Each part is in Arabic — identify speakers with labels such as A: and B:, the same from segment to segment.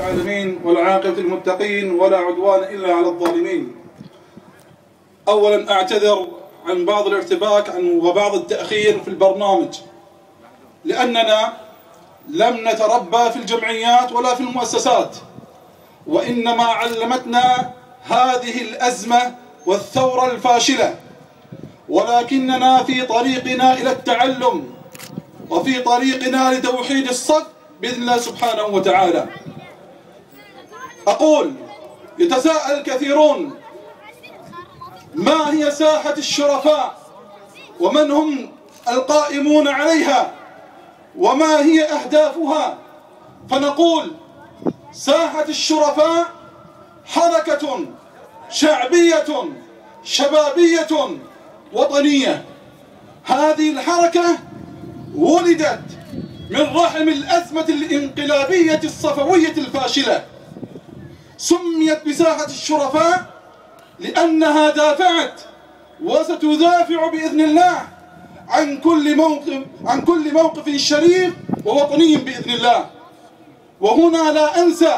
A: العالمين والعاقبة للمتقين ولا عدوان إلا على الظالمين. أولا أعتذر عن بعض الارتباك وبعض التأخير في البرنامج، لأننا لم نتربى في الجمعيات ولا في المؤسسات، وإنما علمتنا هذه الأزمة والثورة الفاشلة، ولكننا في طريقنا إلى التعلم وفي طريقنا لتوحيد الصف بإذن الله سبحانه وتعالى. أقول: يتساءل الكثيرون ما هي ساحة الشرفاء، ومن هم القائمون عليها، وما هي أهدافها؟ فنقول: ساحة الشرفاء حركة شعبية شبابية وطنية. هذه الحركة ولدت من رحم الأزمة الانقلابية الصفوية الفاشلة. سميت بساحة الشرفاء لأنها دافعت وستدافع بإذن الله عن كل موقف شريف ووطني بإذن الله. وهنا لا أنسى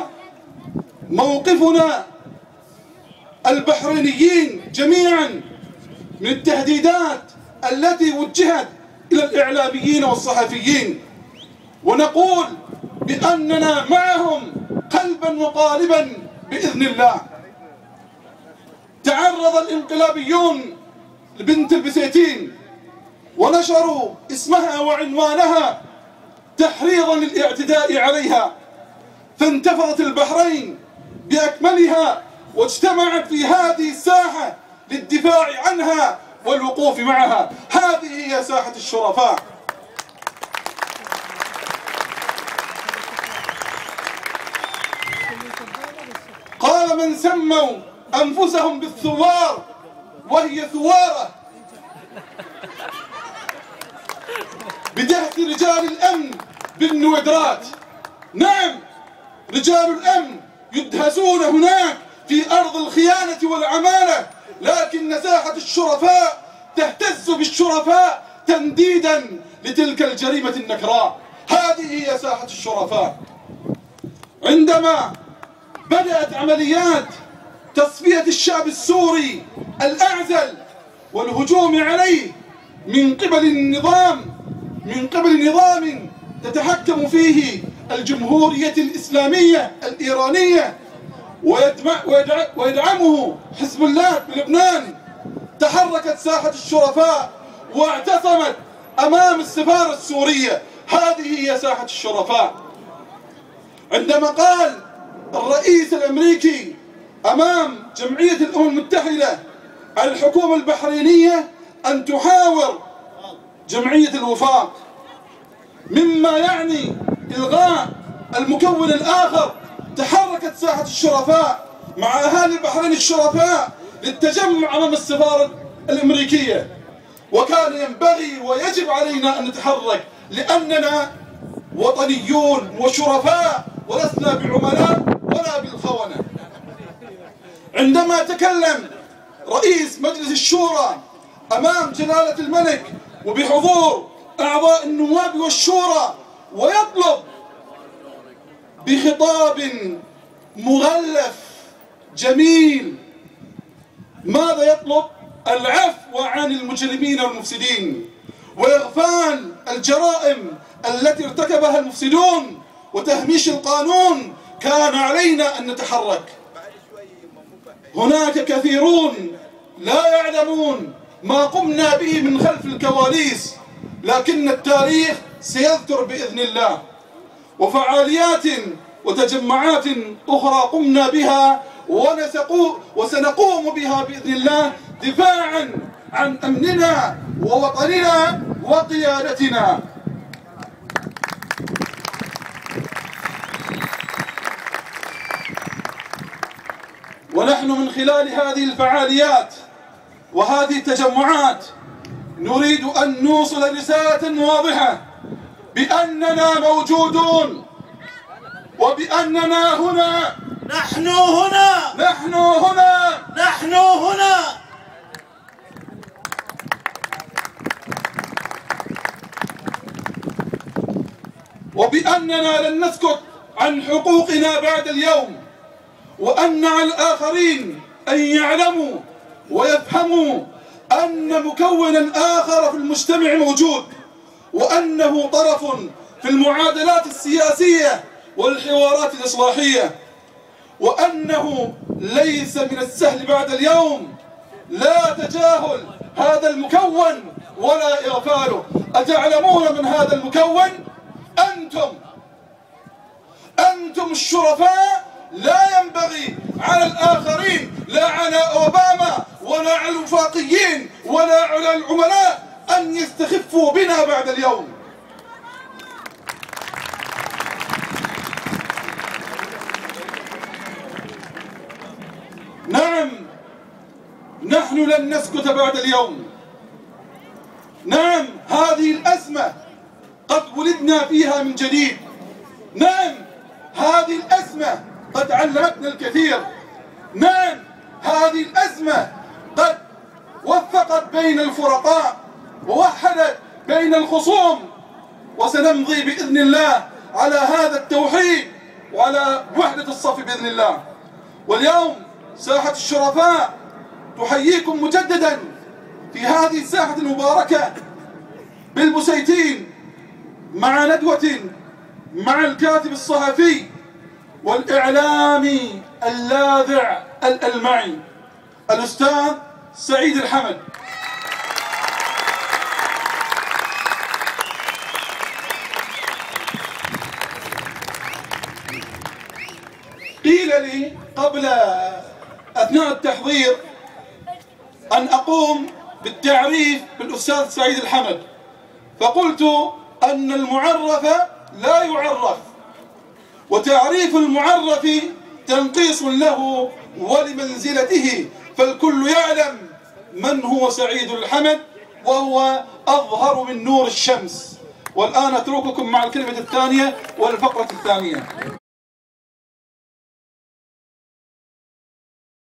A: موقفنا البحرينيين جميعا من التهديدات التي وجهت إلى الإعلاميين والصحفيين، ونقول بأننا معهم قلبا وقالبا بإذن الله. تعرض الانقلابيون لبنت البساتين ونشروا اسمها وعنوانها تحريضا للاعتداء عليها، فانتفضت البحرين بأكملها واجتمعت في هذه الساحة للدفاع عنها والوقوف معها. هذه هي ساحة الشرفاء. قال من سموا أنفسهم بالثوار وهي ثوارة بدهس رجال الأمن بالنودرات. نعم، رجال الأمن يدهسون هناك في أرض الخيانة والعمالة، لكن ساحة الشرفاء تهتز بالشرفاء تنديدا لتلك الجريمة النكراء. هذه هي ساحة الشرفاء. عندما بدأت عمليات تصفية الشعب السوري الأعزل والهجوم عليه من قبل نظام تتحكم فيه الجمهورية الإسلامية الإيرانية ويدعمه حزب الله بلبنان، تحركت ساحة الشرفاء واعتصمت أمام السفارة السورية. هذه هي ساحة الشرفاء. عندما قال الرئيس الأمريكي أمام جمعية الأمم المتحدة على الحكومة البحرينية أن تحاور جمعية الوفاق، مما يعني إلغاء المكون الآخر، تحركت ساحة الشرفاء مع أهالي البحرين الشرفاء للتجمع أمام السفارة الأمريكية. وكان ينبغي ويجب علينا أن نتحرك، لأننا وطنيون وشرفاء ولسنا بعملاء ولا بالخونة. عندما تكلم رئيس مجلس الشورى أمام جلالة الملك وبحضور أعضاء النواب والشورى ويطلب بخطاب مغلف جميل، ماذا يطلب؟ العفو عن المجرمين والمفسدين وإغفال الجرائم التي ارتكبها المفسدون وتهميش القانون. كان علينا أن نتحرك. هناك كثيرون لا يعلمون ما قمنا به من خلف الكواليس، لكن التاريخ سيذكر بإذن الله. وفعاليات وتجمعات أخرى قمنا بها وسنقوم بها بإذن الله دفاعا عن أمننا ووطننا وقيادتنا. ونحن من خلال هذه الفعاليات وهذه التجمعات نريد أن نوصل رسالة واضحة بأننا موجودون وبأننا هنا.
B: نحن هنا،
A: نحن هنا،
B: نحن هنا.
A: وبأننا لن نسكت عن حقوقنا بعد اليوم، وأن على الآخرين أن يعلموا ويفهموا أن مكونا آخر في المجتمع موجود، وأنه طرف في المعادلات السياسية والحوارات الإصلاحية، وأنه ليس من السهل بعد اليوم لا تجاهل هذا المكون ولا إغفاله. أتعلمون من هذا المكون؟ أنتم الشرفاء. لا ينبغي على الآخرين، لا على أوباما ولا على الوفاقيين ولا على العملاء، أن يستخفوا بنا بعد اليوم. نعم، نحن لن نسكت بعد اليوم. نعم، هذه الأزمة قد ولدنا فيها من جديد. نعم، هذه الأزمة قد علمتنا الكثير. نعم، هذه الأزمة قد وفقت بين الفرقاء ووحدت بين الخصوم، وسنمضي بإذن الله على هذا التوحيد وعلى وحدة الصف بإذن الله. واليوم ساحة الشرفاء تحييكم مجددا في هذه الساحة المباركة بالبسيتين، مع ندوة مع الكاتب الصحفي والإعلامي اللاذع الألمعي الأستاذ سعيد الحمد. قيل لي قبل أثناء التحضير أن أقوم بالتعريف بالأستاذ سعيد الحمد، فقلت أن المعرف لا يعرف، وتعريف المعرف تنقيص له ولمنزلته، فالكل يعلم من هو سعيد الحمد، وهو أظهر من نور الشمس. والآن أترككم مع الكلمة الثانية والفقرة الثانية.